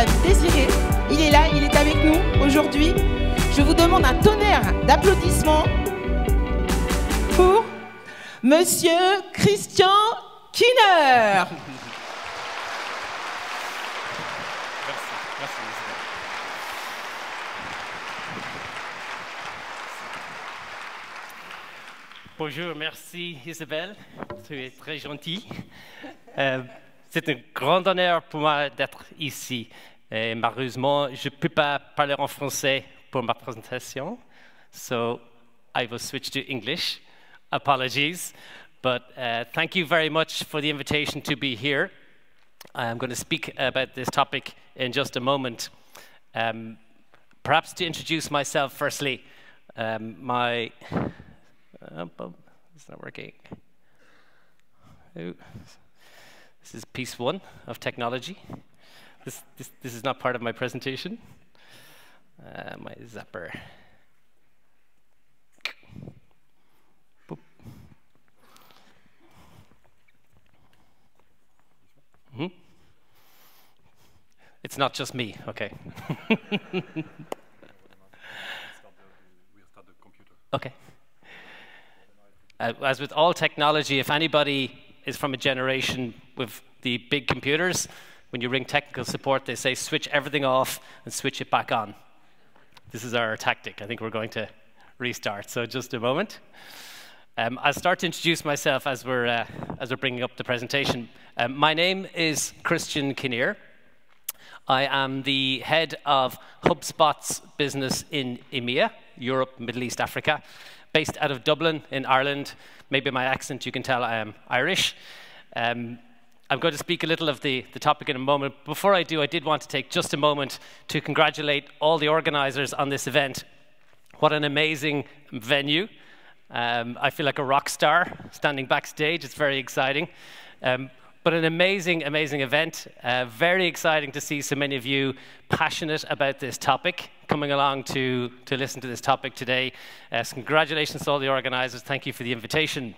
la vie désirée. Il est là, il est avec nous aujourd'hui. Je vous demande un tonnerre d'applaudissements pour Monsieur Christian Kinnear. Bonjour, merci Isabelle, tu es très gentille. C'est un grand honneur pour moi d'être ici. Et malheureusement, je ne peux pas parler en français pour ma présentation, so I will switch to English. Apologies, but thank you very much for the invitation to be here. I'm going to speak about this topic in just a moment. Perhaps to introduce myself firstly, it's not working. Oh. This is piece one of technology. This is not part of my presentation. My zapper. Boop. Mm-hmm. It's not just me, okay. We'll start the computer. Okay. As with all technology, if anybody is from a generation with the big computers, when you ring technical support, they say switch everything off and switch it back on. This is our tactic. I think we're going to restart. So just a moment. I'll start to introduce myself as we're bringing up the presentation. My name is Christian Kinnear. I am the head of HubSpot's business in EMEA, Europe, Middle East, Africa, based out of Dublin in Ireland. Maybe my accent, you can tell I am Irish. I'm going to speak a little of the topic in a moment. Before I do, I did want to take just a moment to congratulate all the organizers on this event. What an amazing venue. I feel like a rock star standing backstage. It's very exciting. But an amazing, amazing event. Very exciting to see so many of you passionate about this topic, coming along to listen to this topic today. So congratulations to all the organizers. Thank you for the invitation.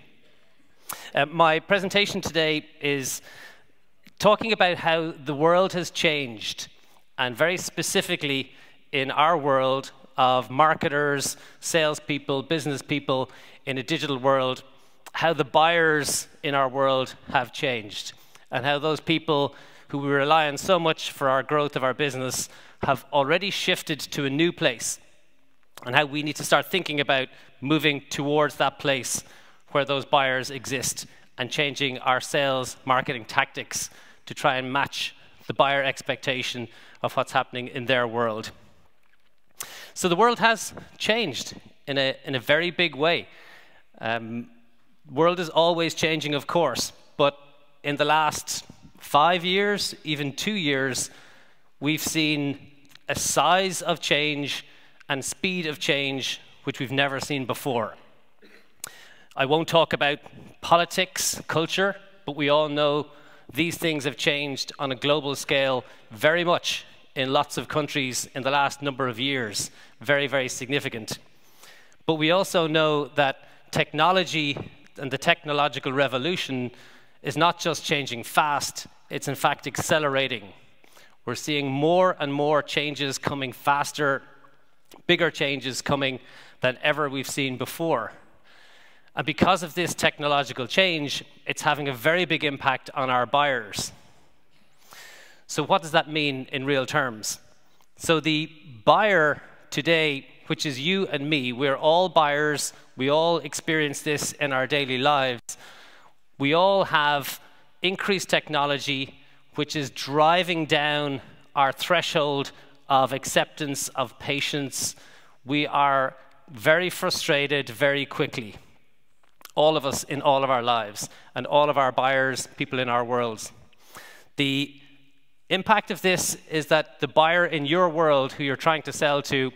My presentation today is talking about how the world has changed, and very specifically in our world of marketers, salespeople, business people in a digital world, how the buyers in our world have changed, and how those people who we rely on so much for our growth of our business have already shifted to a new place, and how we need to start thinking about moving towards that place where those buyers exist and changing our sales marketing tactics to try and match the buyer expectation of what's happening in their world. So the world has changed in a very big way. The world is always changing, of course, but in the last 5 years, even 2 years, we've seen a size of change and speed of change which we've never seen before. I won't talk about politics, culture, but we all know these things have changed on a global scale very much in lots of countries in the last number of years. Very, very significant. But we also know that technology and the technological revolution is not just changing fast, it's in fact accelerating. We're seeing more and more changes coming faster, bigger changes coming than ever we've seen before. And because of this technological change, it's having a very big impact on our buyers. So what does that mean in real terms? So the buyer today, which is you and me, we're all buyers, we all experience this in our daily lives. We all have increased technology which is driving down our threshold of acceptance, of patience. We are very frustrated very quickly. All of us in all of our lives, and all of our buyers, people in our worlds. The impact of this is that the buyer in your world who you're trying to sell to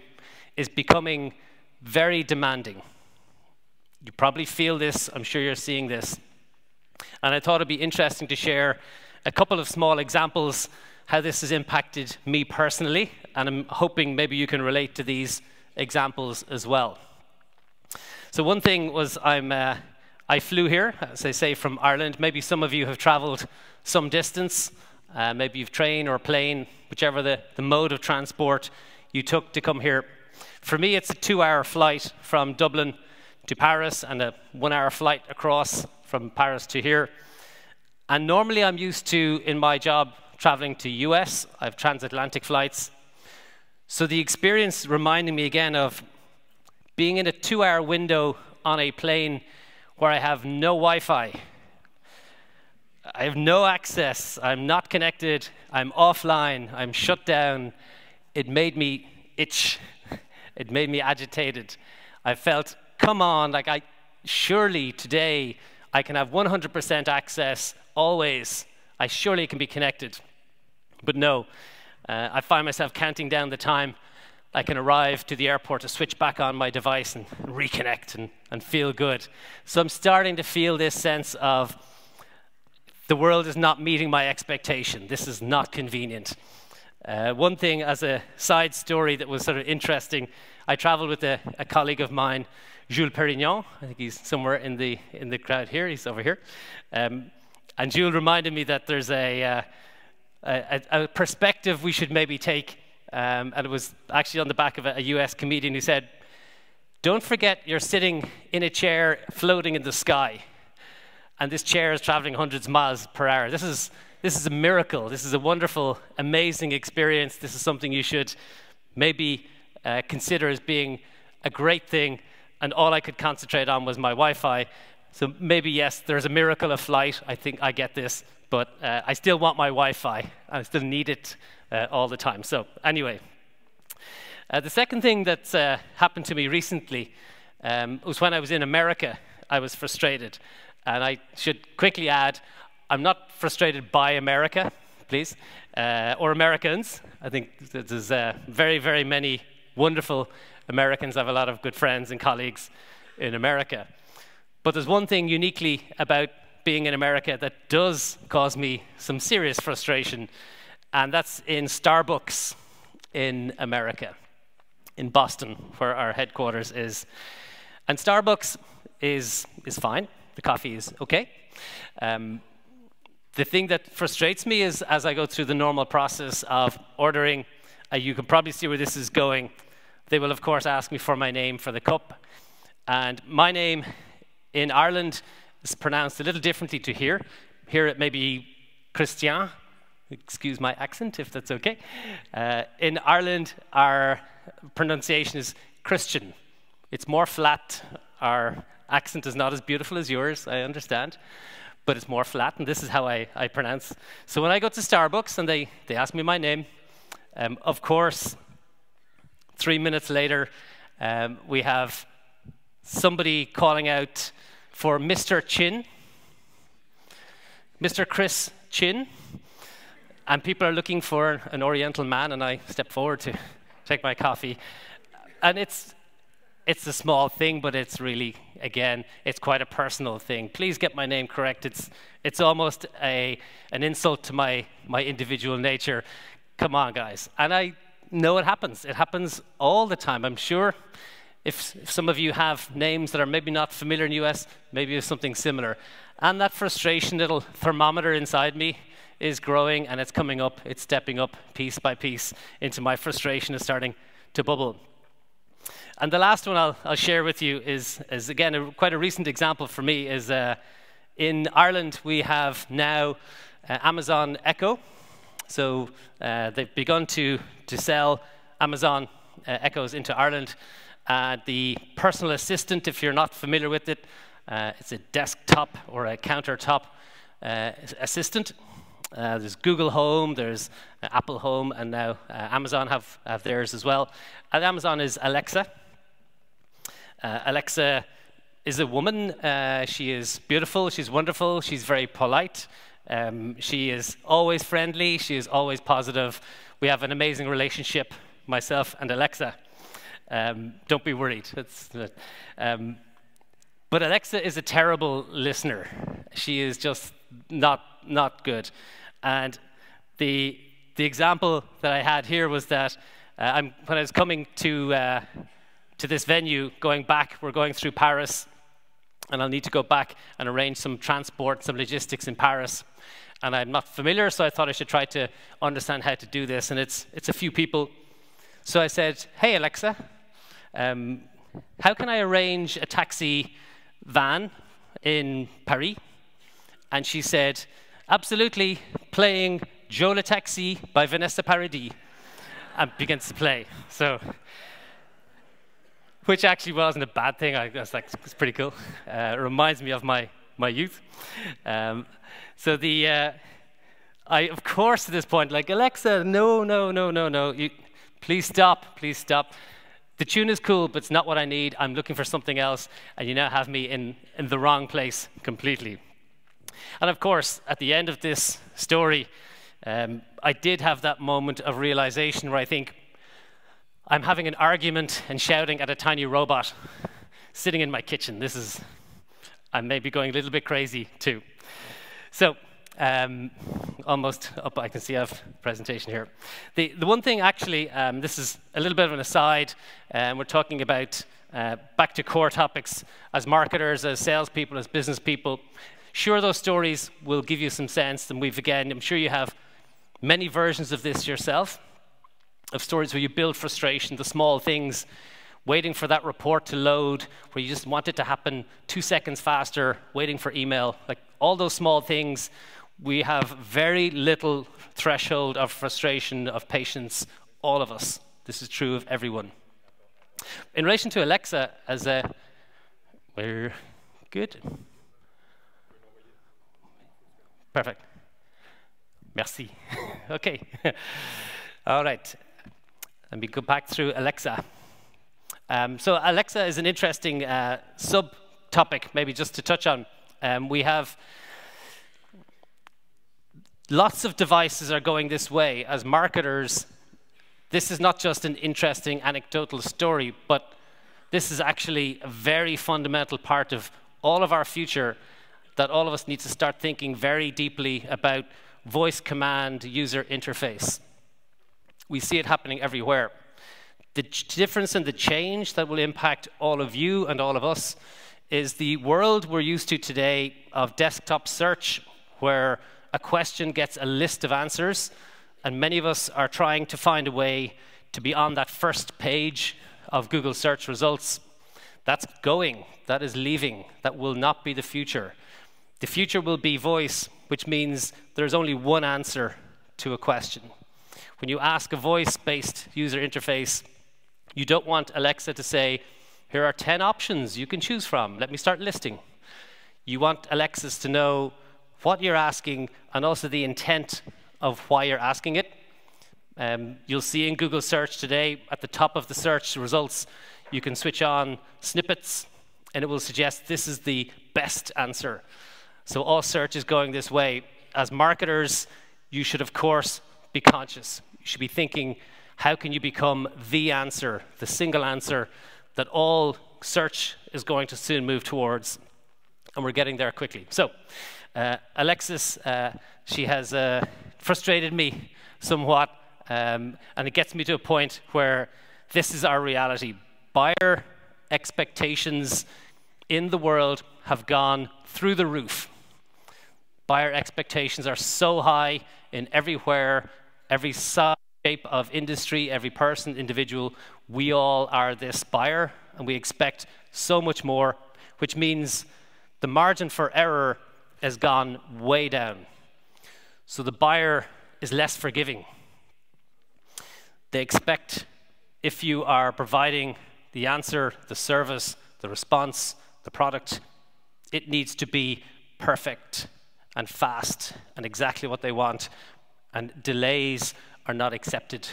is becoming very demanding. You probably feel this, I'm sure you're seeing this. And I thought it'd be interesting to share a couple of small examples how this has impacted me personally, and I'm hoping maybe you can relate to these examples as well. So one thing was I flew here, as I say, from Ireland. Maybe some of you have traveled some distance. Maybe you've train or plane, whichever the mode of transport you took to come here. For me, it's a 2-hour flight from Dublin to Paris and a 1-hour flight across from Paris to here. And normally I'm used to, in my job, traveling to US. I have transatlantic flights. So the experience reminding me again of being in a 2-hour window on a plane where I have no Wi-Fi. I have no access. I'm not connected. I'm offline. I'm shut down. It made me itch. It made me agitated. I felt, come on, like surely today I can have 100% access always. I surely can be connected. But no, I find myself counting down the time I can arrive to the airport to switch back on my device and reconnect and feel good. So I'm starting to feel this sense of the world is not meeting my expectation. This is not convenient. One thing as a side story that was sort of interesting, I traveled with a colleague of mine, Jules Perignon. I think he's somewhere in the crowd here. He's over here. And Jules reminded me that there's a perspective we should maybe take, and it was actually on the back of a US comedian who said, don't forget you're sitting in a chair floating in the sky, and this chair is traveling hundreds of miles per hour. This is a miracle. This is a wonderful, amazing experience. This is something you should maybe consider as being a great thing, and all I could concentrate on was my Wi-Fi. So maybe, yes, there's a miracle of flight. I think I get this, but I still want my Wi-Fi. I still need it all the time. So anyway, the second thing that's happened to me recently was when I was in America. I was frustrated. And I should quickly add, I'm not frustrated by America, please, or Americans. I think there's very, very many wonderful Americans. I have a lot of good friends and colleagues in America. But there's one thing uniquely about being in America that does cause me some serious frustration, and that's in Starbucks in America, in Boston, where our headquarters is. And Starbucks is fine. The coffee is okay. The thing that frustrates me is as I go through the normal process of ordering, you can probably see where this is going. They will, of course, ask me for my name for the cup. And my name in Ireland is pronounced a little differently to here. Here it may be Christian. Excuse my accent, if that's okay. In Ireland, our pronunciation is Christian. It's more flat. Our accent is not as beautiful as yours, I understand, but it's more flat, and this is how I pronounce. So when I go to Starbucks and they ask me my name, of course, 3 minutes later, we have somebody calling out for Mr. Chin, Mr. Chris Chin, and people are looking for an Oriental man, and I step forward to take my coffee, and it's a small thing, but it's really, again, it's quite a personal thing. Please get my name correct. It's almost an insult to my individual nature. Come on, guys. And I know it happens. It happens all the time. I'm sure if some of you have names that are maybe not familiar in the US, maybe it's something similar. And that frustration, little thermometer inside me is growing, and it's coming up. It's stepping up piece by piece into my frustration is starting to bubble. And the last one I'll share with you is again, quite a recent example for me is in Ireland, we have now Amazon Echo. So they've begun to sell Amazon Echoes into Ireland. The personal assistant, if you're not familiar with it, it's a desktop or a countertop assistant. There's Google Home, there's Apple Home, and now Amazon have theirs as well. And Amazon is Alexa. Alexa is a woman. She is beautiful, she's wonderful, she's very polite. She is always friendly, she is always positive. We have an amazing relationship, myself and Alexa. Don't be worried. But Alexa is a terrible listener. She is just not good. And the example that I had here was that when I was coming to this venue, going back, we're going through Paris, and I'll need to go back and arrange some transport, some logistics in Paris. And I'm not familiar, so I thought I should try to understand how to do this. And it's a few people. So I said, hey, Alexa, how can I arrange a taxi van in Paris? And she said, absolutely, playing Joe le Taxi by Vanessa Paradis. And begins to play. So, which actually wasn't a bad thing. I was like, it's pretty cool. It reminds me of my youth. So I, of course, at this point, like, Alexa, no. Please stop, please stop. The tune is cool, but it's not what I need. I'm looking for something else, and you now have me in the wrong place completely. And of course, at the end of this story, I did have that moment of realization where I think I'm having an argument and shouting at a tiny robot sitting in my kitchen. I may be going a little bit crazy too. So, almost up, I can see I have a presentation here. The one thing actually, this is a little bit of an aside, we're talking about back to core topics as marketers, as salespeople, as business people. Sure, those stories will give you some sense, and I'm sure you have many versions of this yourself, of stories where you build frustration, the small things, waiting for that report to load, where you just want it to happen 2 seconds faster, waiting for email, like all those small things. We have very little threshold of frustration, of patience, all of us. This is true of everyone. In relation to Alexa, we're good. Perfect. Merci. Okay. All right. Let me go back through Alexa. So Alexa is an interesting subtopic, maybe just to touch on. We have lots of devices are going this way. As marketers, this is not just an interesting anecdotal story, but this is actually a very fundamental part of all of our future, that all of us need to start thinking very deeply about voice command user interface. We see it happening everywhere. The difference and the change that will impact all of you and all of us is the world we're used to today of desktop search, where a question gets a list of answers, and many of us are trying to find a way to be on that first page of Google search results. That's going, that is leaving, that will not be the future. The future will be voice, which means there's only one answer to a question. When you ask a voice-based user interface, you don't want Alexa to say, here are 10 options you can choose from. Let me start listing. You want Alexas to know what you're asking and also the intent of why you're asking it. You'll see in Google search today, at the top of the search results, you can switch on snippets, and it will suggest this is the best answer. So all search is going this way. As marketers, you should, of course, be conscious. You should be thinking, how can you become the answer, the single answer that all search is going to soon move towards? And we're getting there quickly. So Alexis, she has frustrated me somewhat, and it gets me to a point where this is our reality. Buyer expectations in the world have gone through the roof. Buyer expectations are so high in everywhere, every size, shape of industry, every person, individual. We all are this buyer, and we expect so much more, which means the margin for error has gone way down. So the buyer is less forgiving. They expect, if you are providing the answer, the service, the response, the product, it needs to be perfect and fast and exactly what they want. And delays are not accepted.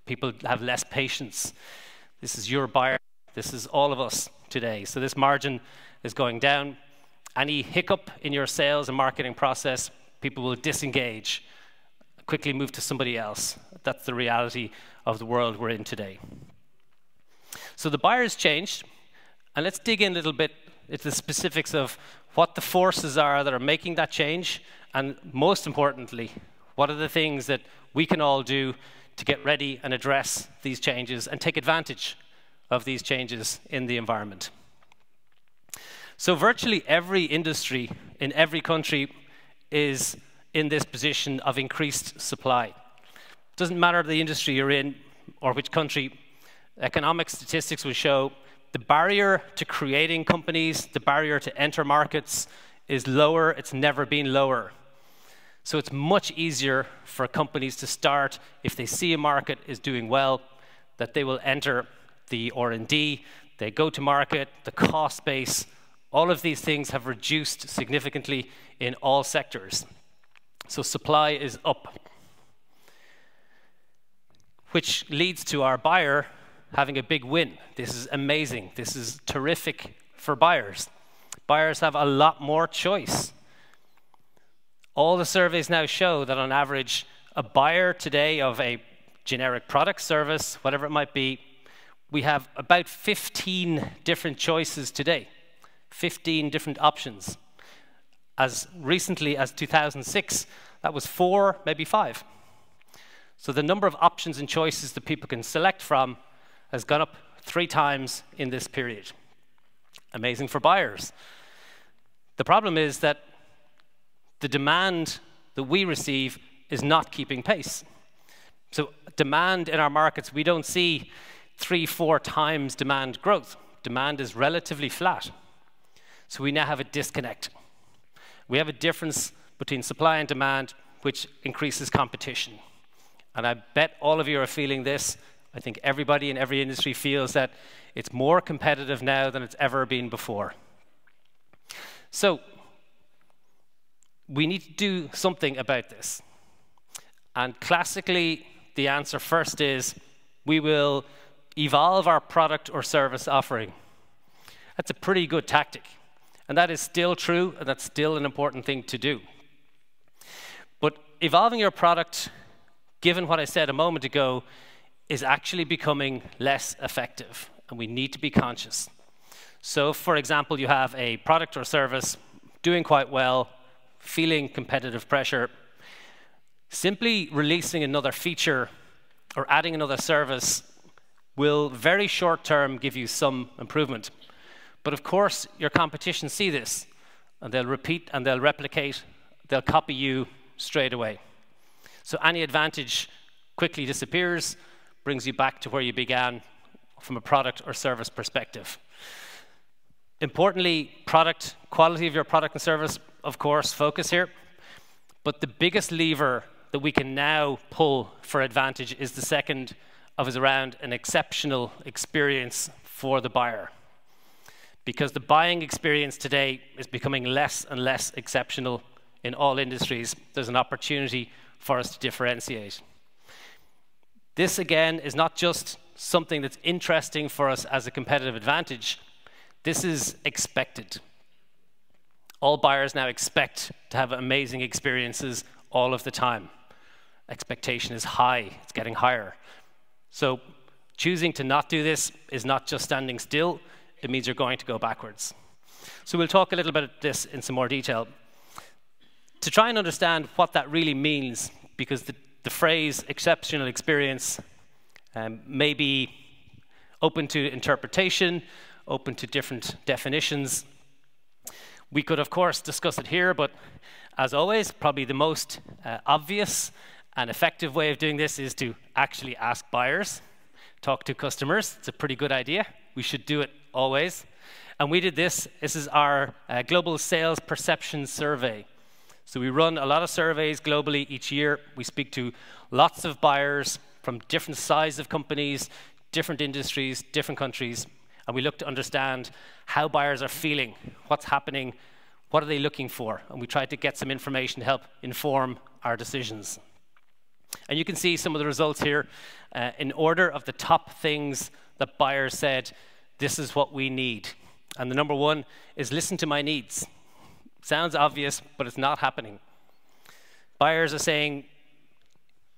People have less patience. This is your buyer. This is all of us today. So this margin is going down. Any hiccup in your sales and marketing process, people will disengage, quickly move to somebody else. That's the reality of the world we're in today. So the buyer's changed, and let's dig in a little bit into the specifics of what the forces are that are making that change, and most importantly, what are the things that we can all do to get ready and address these changes and take advantage of these changes in the environment. So virtually every industry in every country is in this position of increased supply. It doesn't matter the industry you're in or which country, economic statistics will show the barrier to creating companies, the barrier to enter markets is lower. It's never been lower. So it's much easier for companies to start if they see a market is doing well, that they will enter the R&D, they go to market, the cost base. All of these things have reduced significantly in all sectors. So supply is up, which leads to our buyer having a big win. This is amazing. This is terrific for buyers. Buyers have a lot more choice. All the surveys now show that on average, a buyer today of a generic product, service, whatever it might be, we have about 15 different choices today, 15 different options. As recently as 2006, that was 4, maybe 5. So the number of options and choices that people can select from has gone up 3 times in this period. Amazing for buyers. The problem is that the demand that we receive is not keeping pace. So demand in our markets, we don't see 3-4 times demand growth. Demand is relatively flat. So we now have a disconnect. We have a difference between supply and demand, which increases competition. And I bet all of you are feeling this. I think everybody in every industry feels that it's more competitive now than it's ever been before. So we need to do something about this. And classically, the answer first is we will evolve our product or service offering. That's a pretty good tactic. And that is still true, and that's still an important thing to do. But evolving your product, given what I said a moment ago, is actually becoming less effective, and we need to be conscious. So, for example, you have a product or service doing quite well, feeling competitive pressure. Simply releasing another feature or adding another service will very short term give you some improvement. But of course, your competition see this, and they'll repeat and they'll replicate, they'll copy you straight away. So any advantage quickly disappears, brings you back to where you began from a product or service perspective. Importantly, product, quality of your product and service, of course, focus here. But the biggest lever that we can now pull for advantage is the second is around an exceptional experience for the buyer. Because the buying experience today is becoming less and less exceptional in all industries. There's an opportunity for us to differentiate. This, again, is not just something that's interesting for us as a competitive advantage. This is expected. All buyers now expect to have amazing experiences all of the time. Expectation is high, it's getting higher. So choosing to not do this is not just standing still, it means you're going to go backwards. So we'll talk a little bit about this in some more detail. To try and understand what that really means, because the phrase exceptional experience may be open to interpretation, open to different definitions. We could, of course, discuss it here, but as always, probably the most obvious and effective way of doing this is to actually ask buyers, talk to customers. It's a pretty good idea. We should do it always. And we did this. This is our Global Sales Perception Survey. So we run a lot of surveys globally each year. We speak to lots of buyers from different sizes of companies, different industries, different countries. And we look to understand how buyers are feeling, what's happening, what are they looking for. And we try to get some information to help inform our decisions. And you can see some of the results here in order of the top things that buyers said, this is what we need. And the number one is listen to my needs. Sounds obvious, but it's not happening. Buyers are saying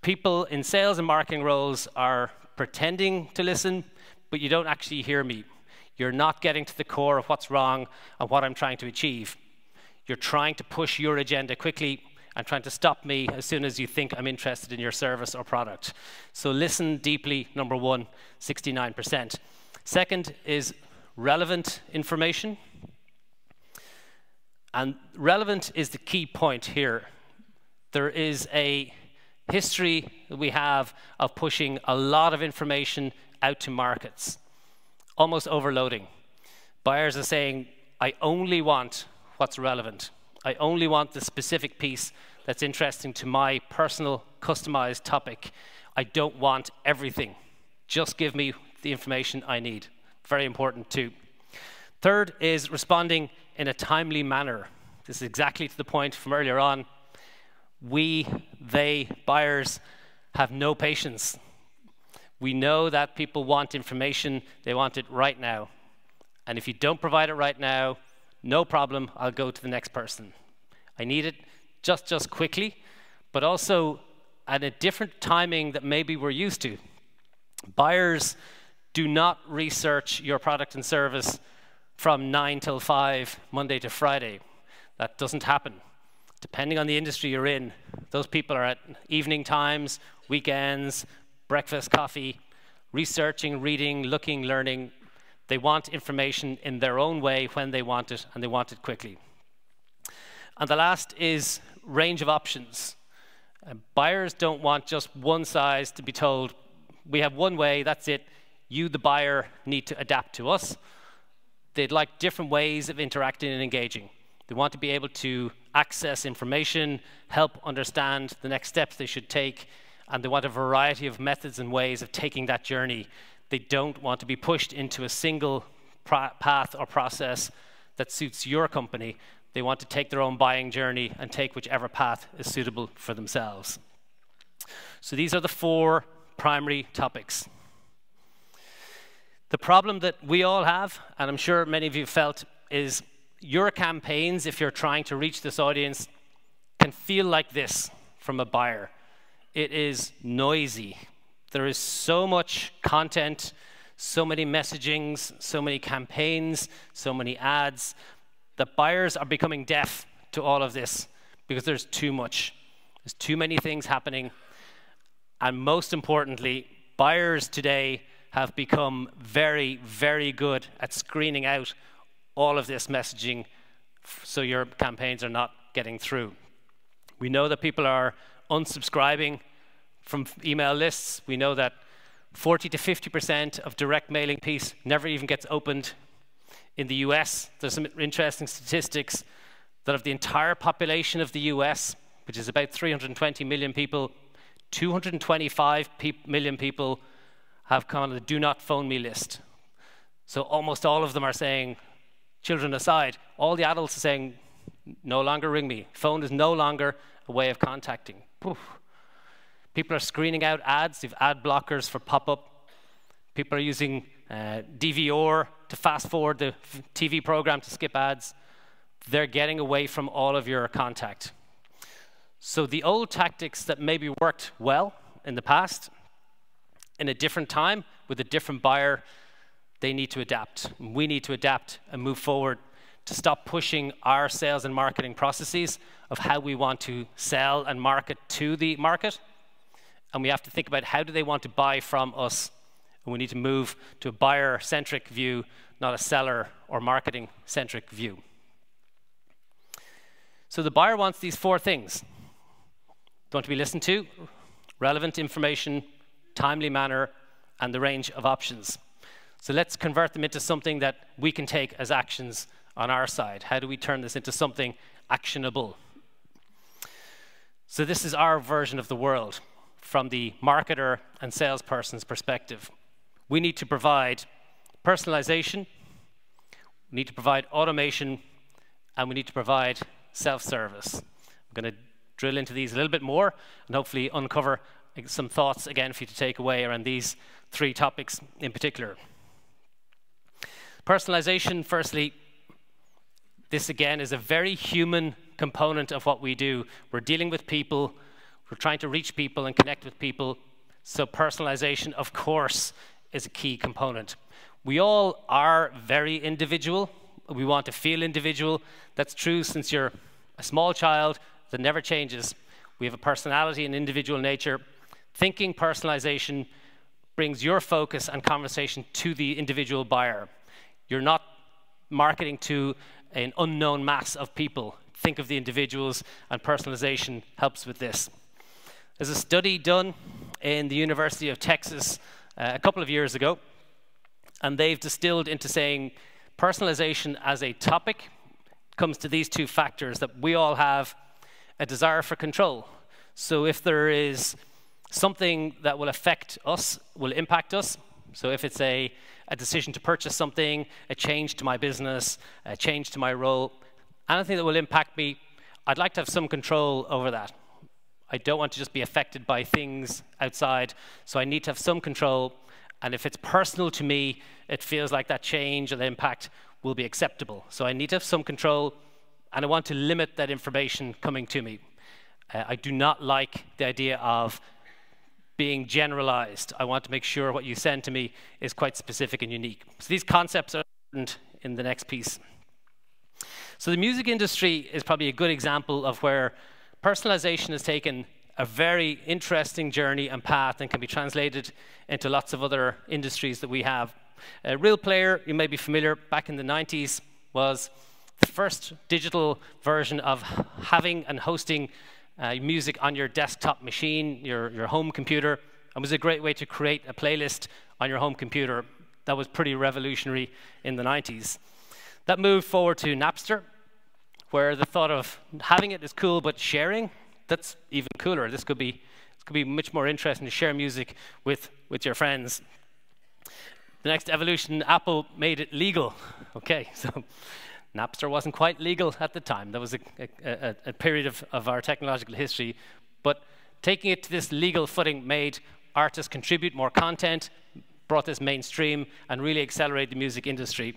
people in sales and marketing roles are pretending to listen, but you don't actually hear me. You're not getting to the core of what's wrong and what I'm trying to achieve. You're trying to push your agenda quickly and trying to stop me as soon as you think I'm interested in your service or product. So listen deeply, number one, 69%. Second is relevant information. And relevant is the key point here. there is a history that we have of pushing a lot of information out to markets, almost overloading. Buyers are saying, I only want what's relevant. I only want the specific piece that's interesting to my personal customized topic. I don't want everything. Just give me the information I need. Very important too. Third is responding in a timely manner. This is exactly to the point from earlier on. Buyers have no patience. We know that people want information, they want it right now. And if you don't provide it right now, no problem, I'll go to the next person. I need it just quickly, but also at a different timing that maybe we're used to. Buyers do not research your product and service from 9 till 5, Monday to Friday. That doesn't happen. Depending on the industry you're in, those people are at evening times, weekends, breakfast, coffee, researching, reading, looking, learning. They want information in their own way when they want it, and they want it quickly. And the last is range of options. Buyers don't want just one size to be told, we have one way, that's it. You, the buyer, need to adapt to us. They'd like different ways of interacting and engaging. They want to be able to access information, help understand the next steps they should take, and they want a variety of methods and ways of taking that journey. They don't want to be pushed into a single path or process that suits your company. They want to take their own buying journey and take whichever path is suitable for themselves. So these are the 4 primary topics. The problem that we all have, and I'm sure many of you felt, is your campaigns, if you're trying to reach this audience, can feel like this from a buyer. It is noisy. There is so much content, so many messagings, so many campaigns, so many ads, that buyers are becoming deaf to all of this because there's too much. There's too many things happening. And most importantly, buyers today have become very, very good at screening out all of this messaging so your campaigns are not getting through. We know that people are unsubscribing from email lists. We know that 40 to 50% of direct mailing piece never even gets opened. In the US, there's some interesting statistics that of the entire population of the US, which is about 320 million people, 225 million people have come on the do not phone me list. So almost all of them are saying, children aside, all the adults are saying, no longer ring me. Phone is no longer a way of contacting. Poof. People are screening out ads. They have ad blockers for pop-up. People are using DVR to fast forward the TV program to skip ads. They're getting away from all of your contact. So the old tactics that maybe worked well in the past, in a different time, with a different buyer, they need to adapt. We need to adapt and move forward to stop pushing our sales and marketing processes of how we want to sell and market to the market. And we have to think about how do they want to buy from us. And we need to move to a buyer-centric view, not a seller or marketing-centric view. So the buyer wants these 4 things. They want to be listened to, relevant information, timely manner, and the range of options. So let's convert them into something that we can take as actions on our side. How do we turn this into something actionable? So this is our version of the world from the marketer and salesperson's perspective. We need to provide personalization, we need to provide automation, and we need to provide self-service. I'm going to drill into these a little bit more and hopefully uncover some thoughts again for you to take away around these 3 topics in particular. Personalization, firstly, this again is a very human component of what we do. We're dealing with people, we're trying to reach people and connect with people, so personalization, of course, is a key component. We all are very individual. We want to feel individual. That's true since you're a small child. That never changes. We have a personality and individual nature. Thinking personalization brings your focus and conversation to the individual buyer. You're not marketing to an unknown mass of people. think of the individuals, and personalization helps with this. There's a study done in the University of Texas a couple of years ago, and they've distilled into saying personalization as a topic comes to these two factors: that we all have a desire for control. So if there is something that will affect us, will impact us, so if it's a decision to purchase something, a change to my business, a change to my role, anything that will impact me, I'd like to have some control over that. I don't want to just be affected by things outside, so I need to have some control. And if it's personal to me, it feels like that change or the impact will be acceptable. So I need to have some control, and I want to limit that information coming to me. I do not like the idea of being generalized. I want to make sure what you send to me is quite specific and unique. So these concepts are important in the next piece. So the music industry is probably a good example of where personalization has taken a very interesting journey and path and can be translated into lots of other industries that we have. A real player, you may be familiar, back in the 90s was the first digital version of having and hosting music on your desktop machine, your home computer, and was a great way to create a playlist on your home computer. That was pretty revolutionary in the 90s. That moved forward to Napster, where the thought of having it is cool, but sharing, that's even cooler. This could be much more interesting to share music with your friends. The next evolution, Apple made it legal. Okay, so Napster wasn't quite legal at the time. That was a period of our technological history. But taking it to this legal footing made artists contribute more content, brought this mainstream, and really accelerated the music industry.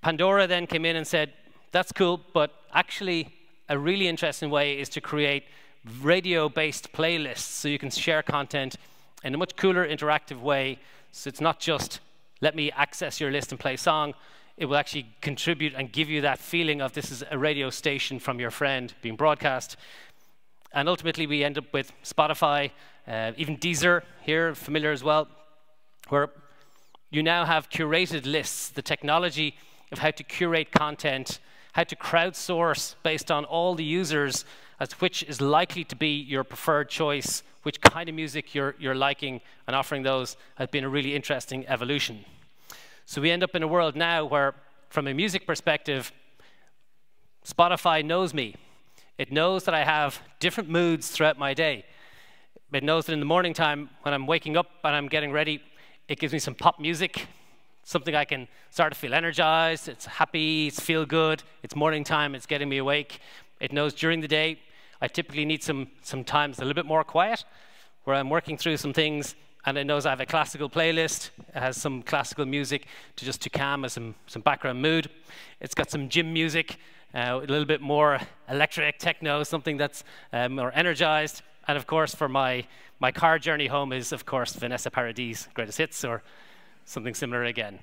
Pandora then came in and said, that's cool, but actually a really interesting way is to create radio-based playlists so you can share content in a much cooler, interactive way. So it's not just, let me access your list and play a song. It will actually contribute and give you that feeling of this is a radio station from your friend being broadcast. And ultimately, we end up with Spotify, even Deezer here, familiar as well, where you now have curated lists, the technology of how to curate content, how to crowdsource based on all the users as to which is likely to be your preferred choice, which kind of music you're liking, and offering those has been a really interesting evolution. So we end up in a world now where, from a music perspective, Spotify knows me. It knows that I have different moods throughout my day. It knows that in the morning time, when I'm waking up and I'm getting ready, it gives me some pop music, something I can start to feel energized, it's happy, it's feel good, it's morning time, it's getting me awake. It knows during the day, I typically need some times a little bit more quiet, where I'm working through some things, and it knows I have a classical playlist. It has some classical music to calm as some background mood. It's got some gym music, a little bit more electric techno, something that's more energized. And of course, for my car journey home is, of course, Vanessa Paradis' Greatest Hits, or something similar again.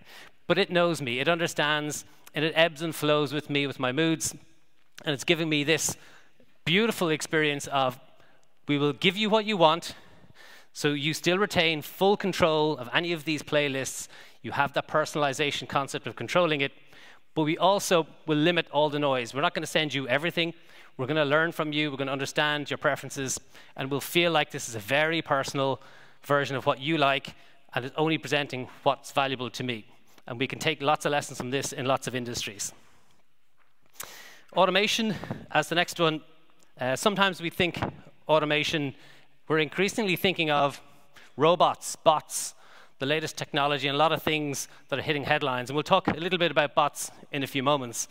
But it knows me, it understands, and it ebbs and flows with me, with my moods. And it's giving me this beautiful experience of, we will give you what you want, so you still retain full control of any of these playlists. You have that personalization concept of controlling it, but we also will limit all the noise. We're not going to send you everything. We're going to learn from you. We're going to understand your preferences, and we'll feel like this is a very personal version of what you like, and it's only presenting what's valuable to me. And we can take lots of lessons from this in lots of industries. Automation, as the next one. Sometimes we think automation, we're increasingly thinking of robots, bots, the latest technology, and a lot of things that are hitting headlines. And we'll talk a little bit about bots in a few moments.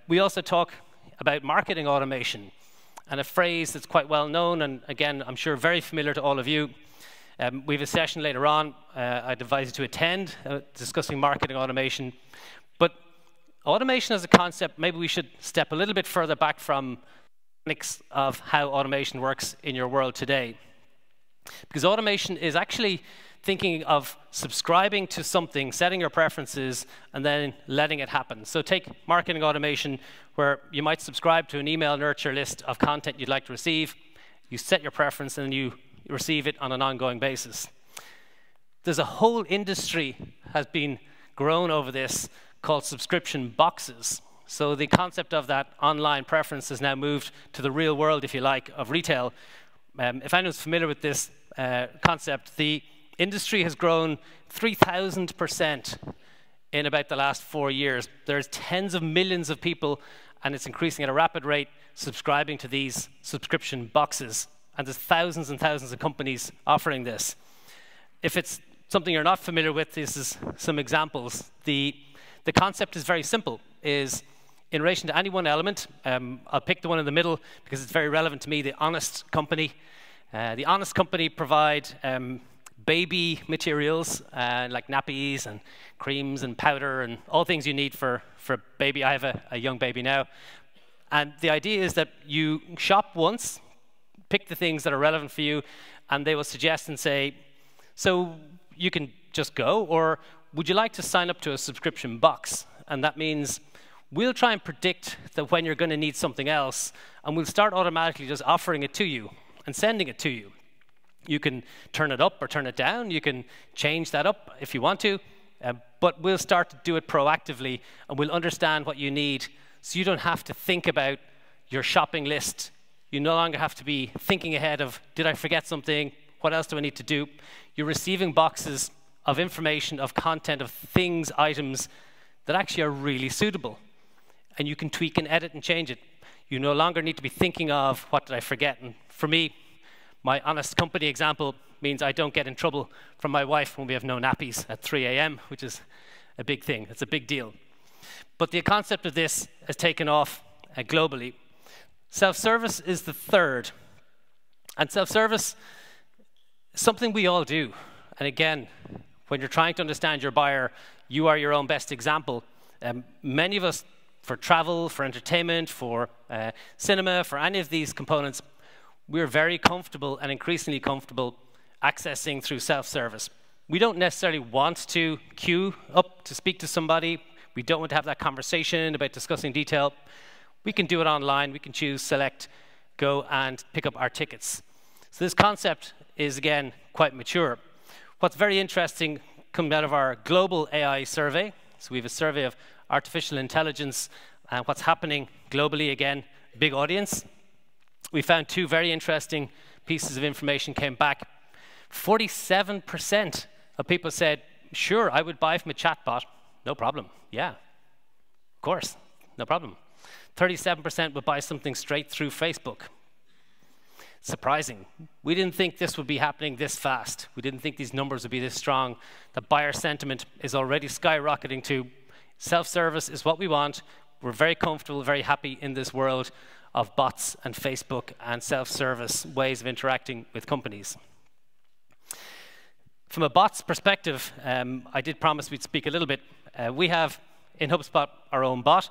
We also talk about marketing automation, and a phrase that's quite well known, and again, I'm sure very familiar to all of you. We have a session later on I'd advise you to attend, discussing marketing automation. But automation as a concept, maybe we should step a little bit further back from mechanics of how automation works in your world today. Because automation is actually thinking of subscribing to something, setting your preferences, and then letting it happen. So take marketing automation, where you might subscribe to an email nurture list of content you'd like to receive. You set your preference, and then you receive it on an ongoing basis. There's a whole industry has been grown over this called subscription boxes. So the concept of that online preference has now moved to the real world, if you like, of retail. If anyone's familiar with this concept, the industry has grown 3,000% in about the last 4 years. There's tens of millions of people, and it's increasing at a rapid rate, subscribing to these subscription boxes. And there's thousands and thousands of companies offering this. If it's something you're not familiar with, this is some examples. The concept is very simple, is in relation to any one element, I'll pick the one in the middle because it's very relevant to me, the honest company. The honest company provide baby materials like nappies and creams and powder and all things you need for a baby. I have a young baby now. And the idea is that you shop once, pick the things that are relevant for you, and they will suggest and say, so you can just go, or would you like to sign up to a subscription box? And that means we'll try and predict that when you're going to need something else, and we'll start automatically just offering it to you and sending it to you. You can turn it up or turn it down. You can change that up if you want to, but we'll start to do it proactively, and we'll understand what you need, so you don't have to think about your shopping list. You no longer have to be thinking ahead of, did I forget something? What else do I need to do? You're receiving boxes of information, of content, of things, items that actually are really suitable. And you can tweak and edit and change it. You no longer need to be thinking of, what did I forget? And for me, my honest company example means I don't get in trouble from my wife when we have no nappies at 3 a.m., which is a big thing. It's a big deal. But the concept of this has taken off globally. Self-service is the third. And self-service is something we all do. And again, when you're trying to understand your buyer, you are your own best example. Many of us, for travel, for entertainment, for cinema, for any of these components, we're very comfortable and increasingly comfortable accessing through self-service. We don't necessarily want to queue up to speak to somebody. We don't want to have that conversation about discussing detail. We can do it online. We can choose, select, go, and pick up our tickets. So this concept is, again, quite mature. What's very interesting comes out of our global AI survey. So we have a survey of artificial intelligence and what's happening globally. Again, big audience. We found two very interesting pieces of information came back. 47% of people said, sure, I would buy from a chatbot. No problem. Yeah, of course, no problem. 37% would buy something straight through Facebook. Surprising. We didn't think this would be happening this fast. We didn't think these numbers would be this strong. The buyer sentiment is already skyrocketing to self-service is what we want. We're very comfortable, very happy in this world of bots and Facebook and self-service ways of interacting with companies. From a bots perspective, I did promise we'd speak a little bit. We have in HubSpot our own bot.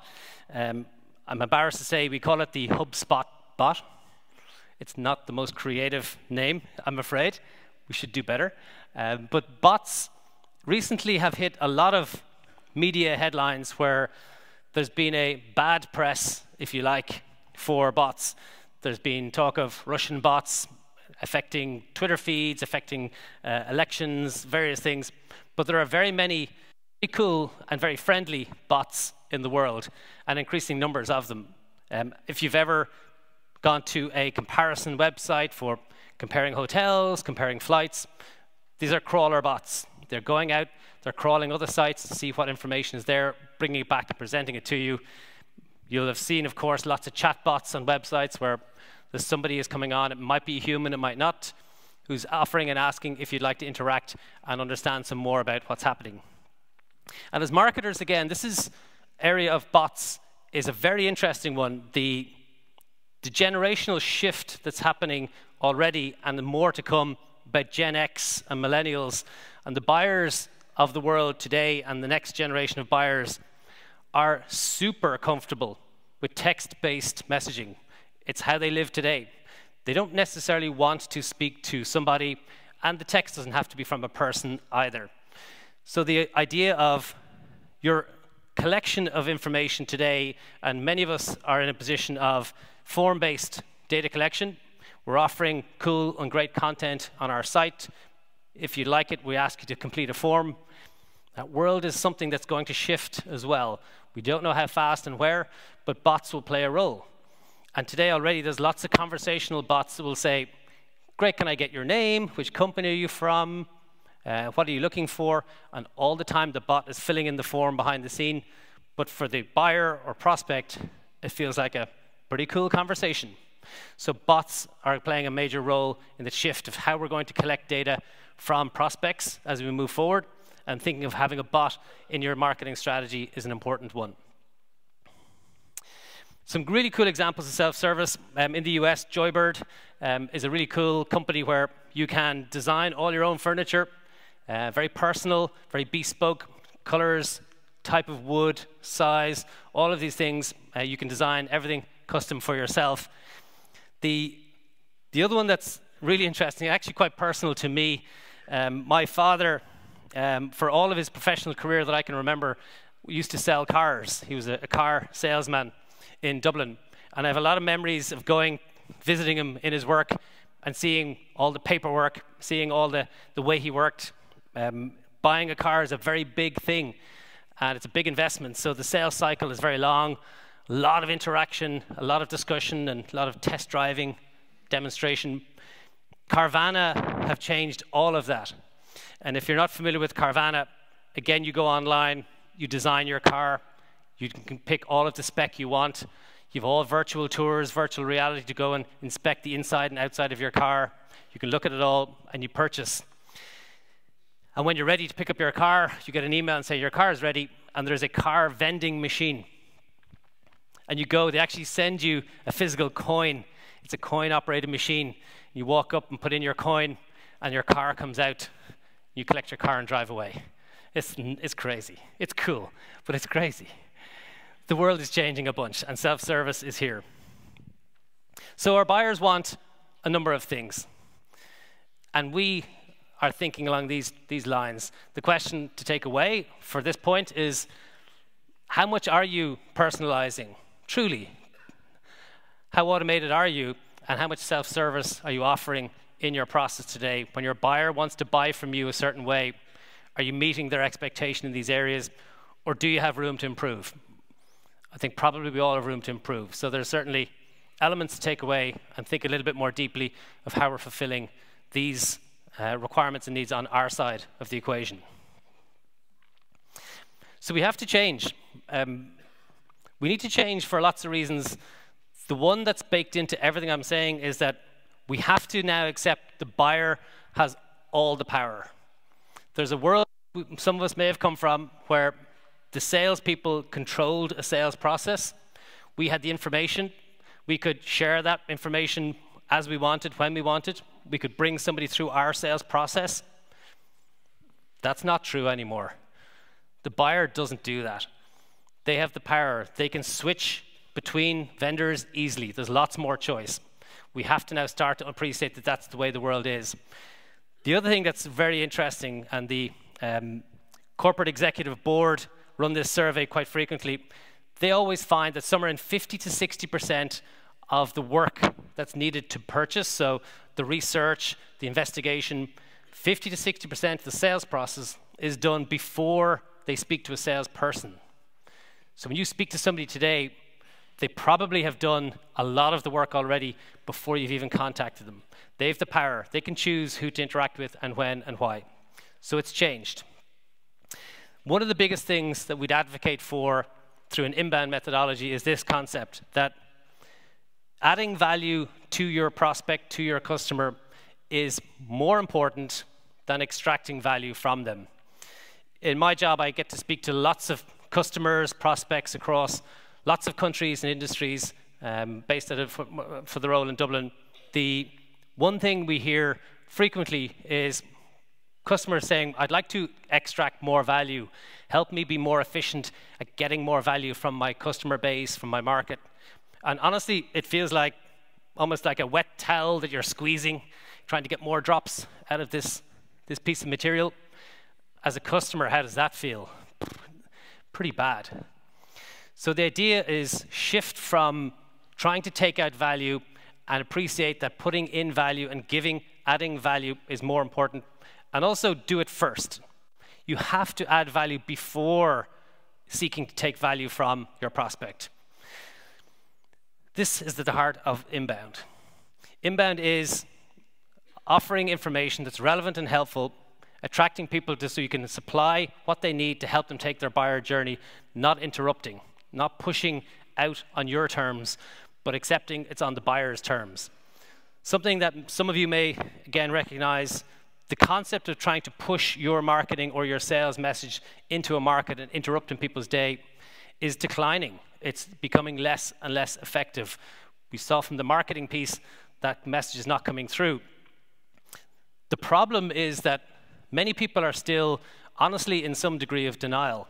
I'm embarrassed to say we call it the HubSpot bot. It's not the most creative name, I'm afraid. We should do better. But bots recently have hit a lot of media headlines where there's been a bad press, if you like, for bots. There's been talk of Russian bots affecting Twitter feeds, affecting elections, various things. But there are very many very cool and very friendly bots in the world, and increasing numbers of them. If you've ever gone to a comparison website for comparing hotels, comparing flights, these are crawler bots. They're going out, they're crawling other sites to see what information is there, bringing it back and presenting it to you. You'll have seen, of course, lots of chat bots on websites where there's somebody is coming on, it might be a human, it might not, who's offering and asking if you'd like to interact and understand some more about what's happening. And as marketers, again, this is area of bots is a very interesting one. The generational shift that's happening already and the more to come about Gen X and millennials and the buyers of the world today and the next generation of buyers are super comfortable with text-based messaging. It's how they live today. They don't necessarily want to speak to somebody, and the text doesn't have to be from a person either. So the idea of your collection of information today, and many of us are in a position of form-based data collection. We're offering cool and great content on our site. If you like it, we ask you to complete a form. That world is something that's going to shift as well. We don't know how fast and where, but bots will play a role. And today already there's lots of conversational bots that will say, great, can I get your name? Which company are you from? What are you looking for? And all the time the bot is filling in the form behind the scene. But for the buyer or prospect, it feels like a pretty cool conversation. So bots are playing a major role in the shift of how we're going to collect data from prospects as we move forward. And thinking of having a bot in your marketing strategy is an important one. Some really cool examples of self-service. In the US, Joybird is a really cool company where you can design all your own furniture. Very personal, very bespoke, colors, type of wood, size, all of these things. You can design everything custom for yourself. The other one that's really interesting, actually quite personal to me, my father, for all of his professional career that I can remember, used to sell cars. He was a car salesman in Dublin. And I have a lot of memories of going, visiting him in his work and seeing all the paperwork, seeing all the way he worked. Buying a car is a very big thing, and it's a big investment. So the sales cycle is very long, a lot of interaction, a lot of discussion, and a lot of test driving, demonstration. Carvana have changed all of that. And if you're not familiar with Carvana, again, you go online, you design your car, you can pick all of the spec you want. You have all virtual tours, virtual reality to go and inspect the inside and outside of your car. You can look at it all and you purchase. And when you're ready to pick up your car, you get an email and say your car is ready, and there's a car vending machine. And you go, they actually send you a physical coin. It's a coin-operated machine. You walk up and put in your coin, and your car comes out. You collect your car and drive away. It's crazy. It's cool, but it's crazy. The world is changing a bunch, and self-service is here. So our buyers want a number of things. And we are thinking along these lines. The question to take away for this point is, how much are you personalizing, truly? How automated are you, and how much self-service are you offering in your process today? When your buyer wants to buy from you a certain way, are you meeting their expectation in these areas, or do you have room to improve? I think probably we all have room to improve. So there's certainly elements to take away and think a little bit more deeply of how we're fulfilling these requirements and needs on our side of the equation. So we have to change. We need to change for lots of reasons. The one that's baked into everything I'm saying is that we have to now accept the buyer has all the power. There's a world some of us may have come from where the salespeople controlled a sales process. We had the information. We could share that information as we wanted, when we wanted. We could bring somebody through our sales process. That's not true anymore. The buyer doesn't do that. They have the power. They can switch between vendors easily. There's lots more choice. We have to now start to appreciate that that's the way the world is. The other thing that's very interesting, and the corporate executive board run this survey quite frequently, they always find that somewhere in 50 to 60% of the work that's needed to purchase, so the research, the investigation, 50 to 60% of the sales process is done before they speak to a salesperson. So when you speak to somebody today, they probably have done a lot of the work already before you've even contacted them. They have the power. They can choose who to interact with and when and why. So it's changed. One of the biggest things that we'd advocate for through an inbound methodology is this concept that adding value to your prospect, to your customer, is more important than extracting value from them. In my job, I get to speak to lots of customers, prospects across lots of countries and industries based out of, for the role in Dublin. The one thing we hear frequently is customers saying, I'd like to extract more value. Help me be more efficient at getting more value from my customer base, from my market. And honestly, it feels like almost like a wet towel that you're squeezing, trying to get more drops out of this piece of material. As a customer, how does that feel? Pretty bad. So the idea is shift from trying to take out value and appreciate that putting in value and adding value is more important. And also do it first. You have to add value before seeking to take value from your prospect. This is at the heart of inbound. Inbound is offering information that's relevant and helpful, attracting people so you can supply what they need to help them take their buyer journey, not interrupting, not pushing out on your terms, but accepting it's on the buyer's terms. Something that some of you may, again, recognize, the concept of trying to push your marketing or your sales message into a market and interrupting people's day is declining. It's becoming less and less effective. We saw from the marketing piece that message is not coming through. The problem is that many people are still, honestly, in some degree of denial.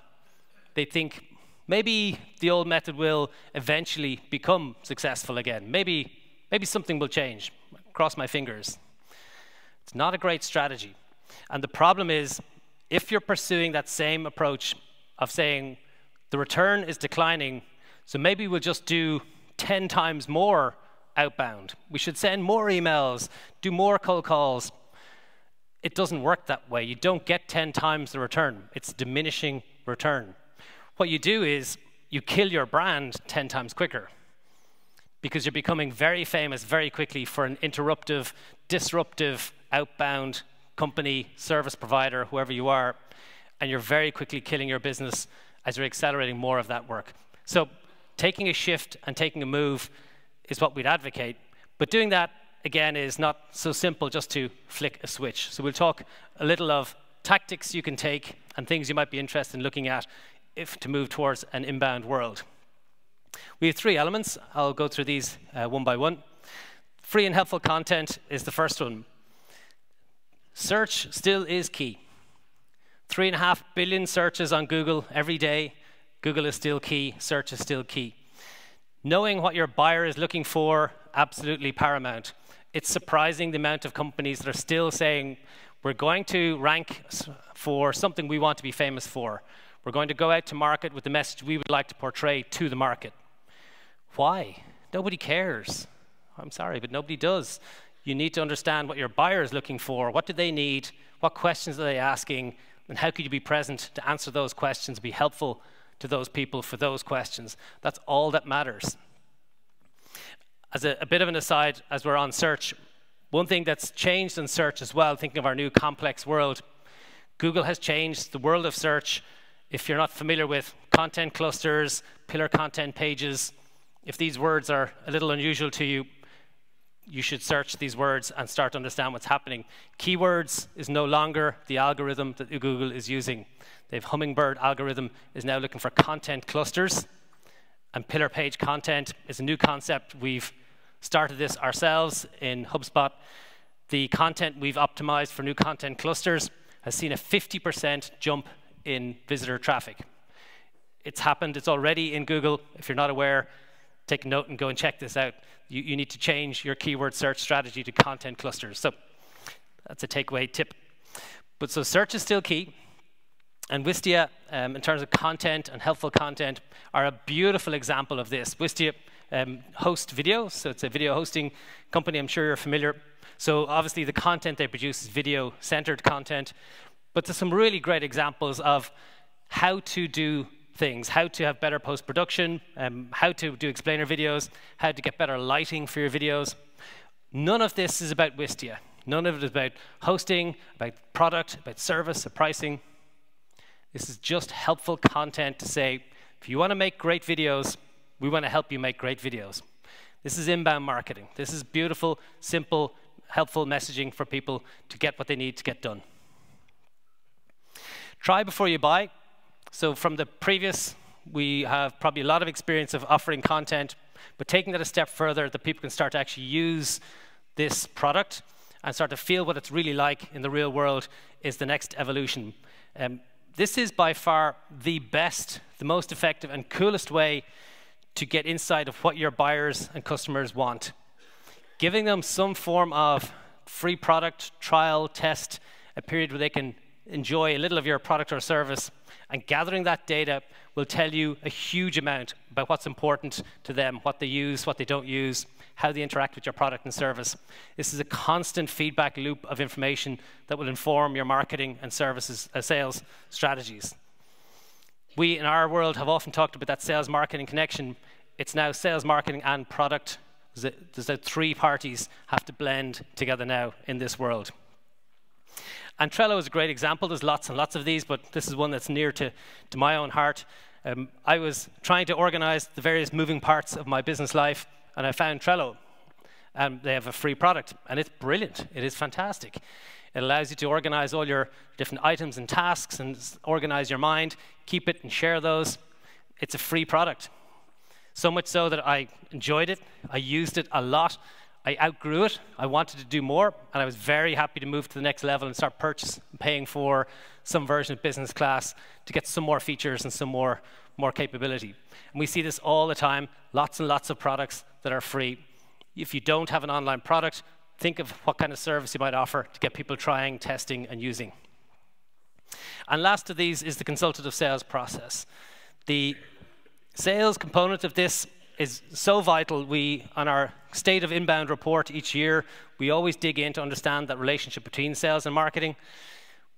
They think maybe the old method will eventually become successful again. Maybe something will change. Cross my fingers. It's not a great strategy. And the problem is, if you're pursuing that same approach of saying the return is declining, so maybe we'll just do 10 times more outbound. We should send more emails, do more cold calls. It doesn't work that way. You don't get 10 times the return. It's diminishing return. What you do is you kill your brand 10 times quicker because you're becoming very famous very quickly for an interruptive, disruptive, outbound company, service provider, whoever you are, and you're very quickly killing your business as you're accelerating more of that work. So taking a shift and taking a move is what we'd advocate, but doing that, again, is not so simple just to flick a switch. So we'll talk a little of tactics you can take and things you might be interested in looking at if to move towards an inbound world. We have 3 elements. I'll go through these one by one. Free and helpful content is the first one. Search still is key. 3.5 billion searches on Google every day. Google is still key. Search is still key. Knowing what your buyer is looking for, absolutely paramount. It's surprising the amount of companies that are still saying, we're going to rank for something we want to be famous for. We're going to go out to market with the message we would like to portray to the market. Why? Nobody cares. I'm sorry, but nobody does. You need to understand what your buyer is looking for. What do they need? What questions are they asking? And how could you be present to answer those questions, be helpful to those people for those questions? That's all that matters. As a bit of an aside, as we're on search, one thing that's changed in search as well, thinking of our new complex world, Google has changed the world of search. If you're not familiar with content clusters, pillar content pages, if these words are a little unusual to you, you should search these words and start to understand what's happening. Keywords is no longer the algorithm that Google is using. The Hummingbird algorithm is now looking for content clusters, and pillar page content is a new concept. We've started this ourselves in HubSpot. The content we've optimized for new content clusters has seen a 50% jump in visitor traffic. It's happened. It's already in Google. If you're not aware, take a note and go and check this out. You need to change your keyword search strategy to content clusters. So that's a takeaway tip. But so search is still key. And Wistia, in terms of content and helpful content, are a beautiful example of this. Wistia host videos, so it's a video hosting company. I'm sure you're familiar. So obviously the content they produce is video-centered content. But there's some really great examples of how to do things, how to have better post-production, how to do explainer videos, how to get better lighting for your videos. None of this is about Wistia. None of it is about hosting, about product, about service, or pricing. This is just helpful content to say, if you want to make great videos, we want to help you make great videos. This is inbound marketing. This is beautiful, simple, helpful messaging for people to get what they need to get done. Try before you buy. So from the previous, we have probably a lot of experience of offering content, but taking that a step further, that people can start to actually use this product and start to feel what it's really like in the real world is the next evolution. This is by far the best, the most effective and coolest way to get insight of what your buyers and customers want. Giving them some form of free product, trial, test, a period where they can enjoy a little of your product or service, and gathering that data will tell you a huge amount about what's important to them, what they use, what they don't use, how they interact with your product and service. This is a constant feedback loop of information that will inform your marketing and services, sales strategies. We, in our world, have often talked about that sales-marketing connection. It's now sales, marketing, and product. There's that three parties have to blend together now in this world. And Trello is a great example. There's lots and lots of these, but this is one that's near to my own heart. I was trying to organize the various moving parts of my business life, and I found Trello. They have a free product, and it's brilliant. It is fantastic. It allows you to organize all your different items and tasks and organize your mind, keep it and share those. It's a free product. So much so that I enjoyed it. I used it a lot. I outgrew it. I wanted to do more, and I was very happy to move to the next level and start paying for some version of business class to get some more features and some more capability. And we see this all the time, lots and lots of products that are free. If you don't have an online product, think of what kind of service you might offer to get people trying, testing, and using. And last of these is the consultative sales process. The sales component of this is so vital. We, on our State of Inbound report each year, we always dig in to understand that relationship between sales and marketing.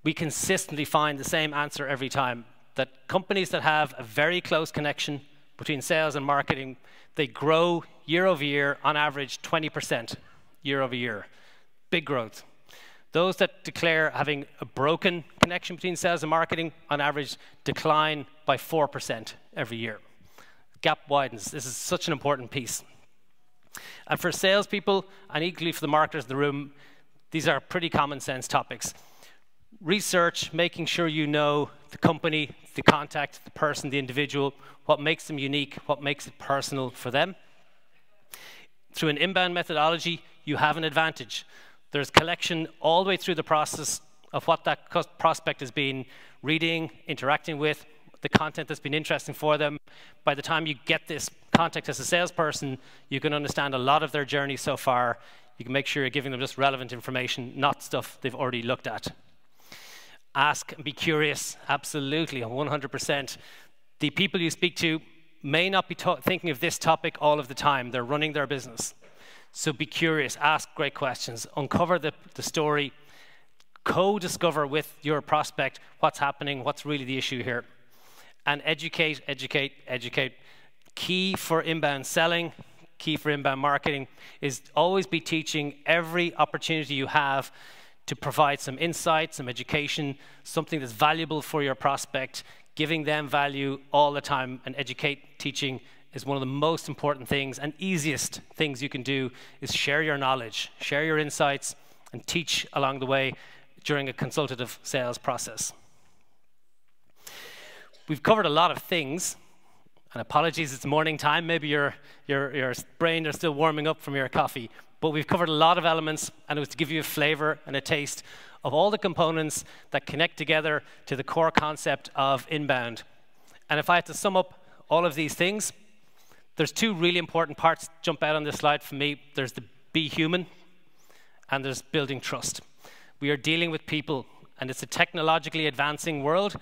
We consistently find the same answer every time, that companies that have a very close connection between sales and marketing, they grow year over year, on average 20% year over year. Big growth. Those that declare having a broken connection between sales and marketing, on average, decline by 4% every year. Gap widens. This is such an important piece. And for salespeople, and equally for the marketers in the room, these are pretty common sense topics. Research, making sure you know the company, the contact, the person, the individual, what makes them unique, what makes it personal for them. Through an inbound methodology, you have an advantage. There's collection all the way through the process of what that prospect has been reading, interacting with, the content that's been interesting for them. By the time you get this contact as a salesperson, you can understand a lot of their journey so far. You can make sure you're giving them just relevant information, not stuff they've already looked at. Ask and be curious, absolutely, 100%. The people you speak to may not be thinking of this topic all of the time. They're running their business. So be curious, ask great questions, uncover the story, co-discover with your prospect what's happening, what's really the issue here. And educate, educate, educate. Key for inbound selling, key for inbound marketing is always be teaching every opportunity you have to provide some insight, some education, something that's valuable for your prospect, giving them value all the time. And teaching is one of the most important things and easiest things you can do is share your knowledge, share your insights, and teach along the way during a consultative sales process. We've covered a lot of things, and apologies, it's morning time. Maybe your brain is still warming up from your coffee, but we've covered a lot of elements, and it was to give you a flavor and a taste of all the components that connect together to the core concept of inbound. And if I had to sum up all of these things, there's two really important parts jump out on this slide for me. There's the be human, and there's building trust. We are dealing with people, and it's a technologically advancing world,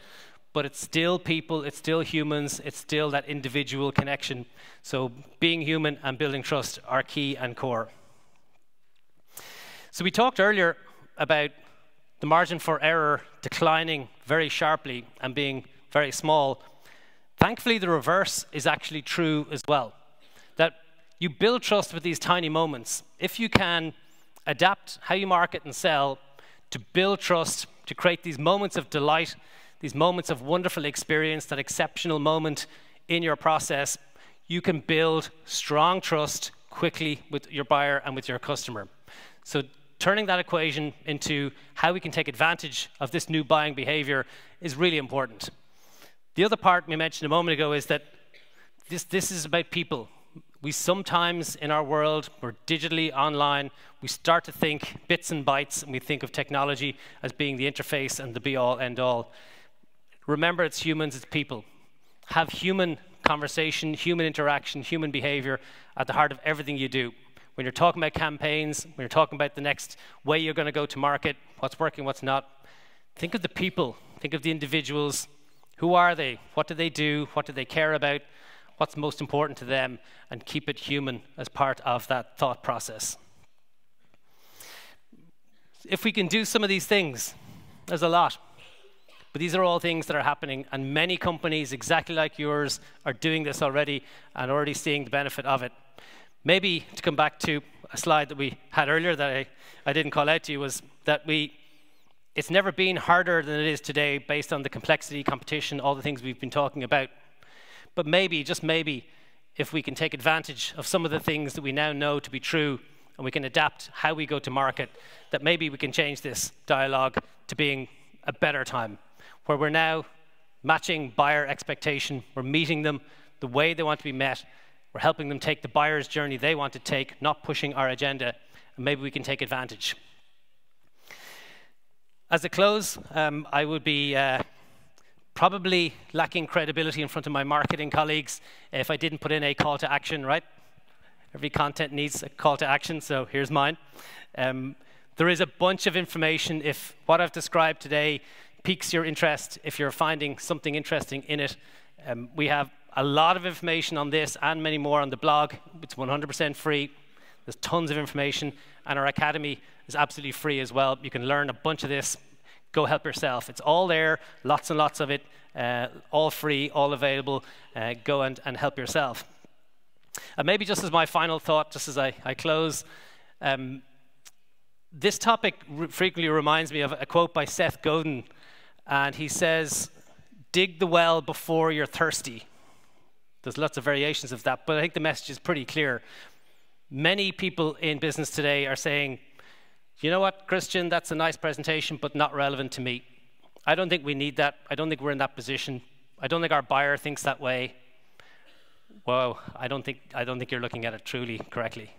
but it's still people, it's still humans, it's still that individual connection. So being human and building trust are key and core. So we talked earlier about the margin for error declining very sharply and being very small. Thankfully, the reverse is actually true as well. That you build trust with these tiny moments. If you can adapt how you market and sell to build trust, to create these moments of delight, these moments of wonderful experience, that exceptional moment in your process, you can build strong trust quickly with your buyer and with your customer. So turning that equation into how we can take advantage of this new buying behavior is really important. The other part we mentioned a moment ago is that this is about people. We sometimes, in our world, we're digitally online, we start to think bits and bytes, and we think of technology as being the interface and the be-all, end-all. Remember, it's humans, it's people. Have human conversation, human interaction, human behavior at the heart of everything you do. When you're talking about campaigns, when you're talking about the next way you're going to go to market, what's working, what's not, think of the people, think of the individuals. Who are they? What do they do? What do they care about? what's most important to them, and keep it human as part of that thought process. If we can do some of these things, there's a lot. But these are all things that are happening, and many companies exactly like yours are doing this already and already seeing the benefit of it. Maybe to come back to a slide that we had earlier that I didn't call out to you, was that it's never been harder than it is today based on the complexity, competition, all the things we've been talking about. But maybe, just maybe, if we can take advantage of some of the things that we now know to be true, and we can adapt how we go to market, that maybe we can change this dialogue to being a better time, where we're now matching buyer expectation, we're meeting them the way they want to be met, we're helping them take the buyer's journey they want to take, not pushing our agenda, and maybe we can take advantage. As a close, I would be probably lacking credibility in front of my marketing colleagues if I didn't put in a call to action, right? Every content needs a call to action, so here's mine. There is a bunch of information. If what I've described today piques your interest, if you're finding something interesting in it, we have a lot of information on this and many more on the blog. It's 100% free. There's tons of information, and our academy is absolutely free as well. You can learn a bunch of this. Go help yourself. It's all there, lots and lots of it, all free, all available. Go and help yourself. And maybe just as my final thought, just as I close, this topic frequently reminds me of a quote by Seth Godin, and he says, dig the well before you're thirsty. There's lots of variations of that, but I think the message is pretty clear. Many people in business today are saying, you know what, Christian, that's a nice presentation, but not relevant to me. I don't think we need that. I don't think we're in that position. I don't think our buyer thinks that way. Well, I don't think you're looking at it truly correctly.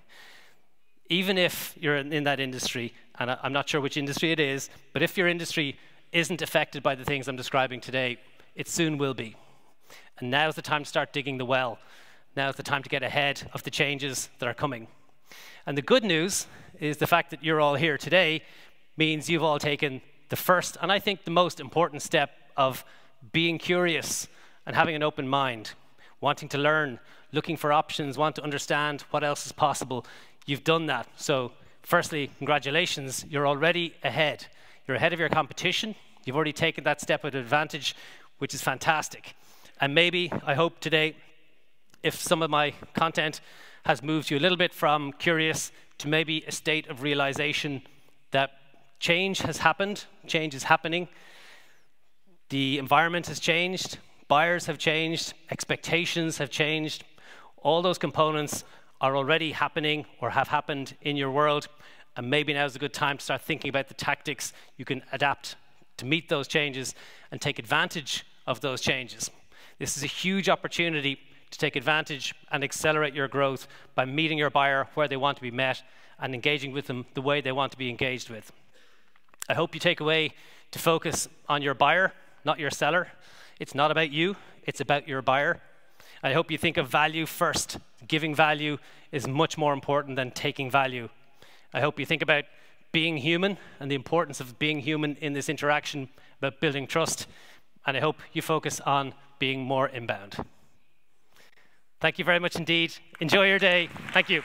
Even if you're in that industry, and I'm not sure which industry it is, but if your industry isn't affected by the things I'm describing today, it soon will be. And now's the time to start digging the well. Now's the time to get ahead of the changes that are coming. And the good news is the fact that you're all here today means you've all taken the first, and I think the most important step of being curious and having an open mind, wanting to learn, looking for options, want to understand what else is possible. You've done that. So firstly, congratulations, you're already ahead. You're ahead of your competition. You've already taken that step of advantage, which is fantastic. And maybe, I hope today, if some of my content has moved you a little bit from curious to maybe a state of realization that change has happened, change is happening, the environment has changed, buyers have changed, expectations have changed, all those components are already happening or have happened in your world, and maybe now is a good time to start thinking about the tactics you can adapt to meet those changes and take advantage of those changes. This is a huge opportunity to take advantage and accelerate your growth by meeting your buyer where they want to be met and engaging with them the way they want to be engaged with. I hope you take away to focus on your buyer, not your seller. It's not about you, it's about your buyer. I hope you think of value first. Giving value is much more important than taking value. I hope you think about being human and the importance of being human in this interaction, about building trust. And I hope you focus on being more inbound. Thank you very much indeed. Enjoy your day. Thank you.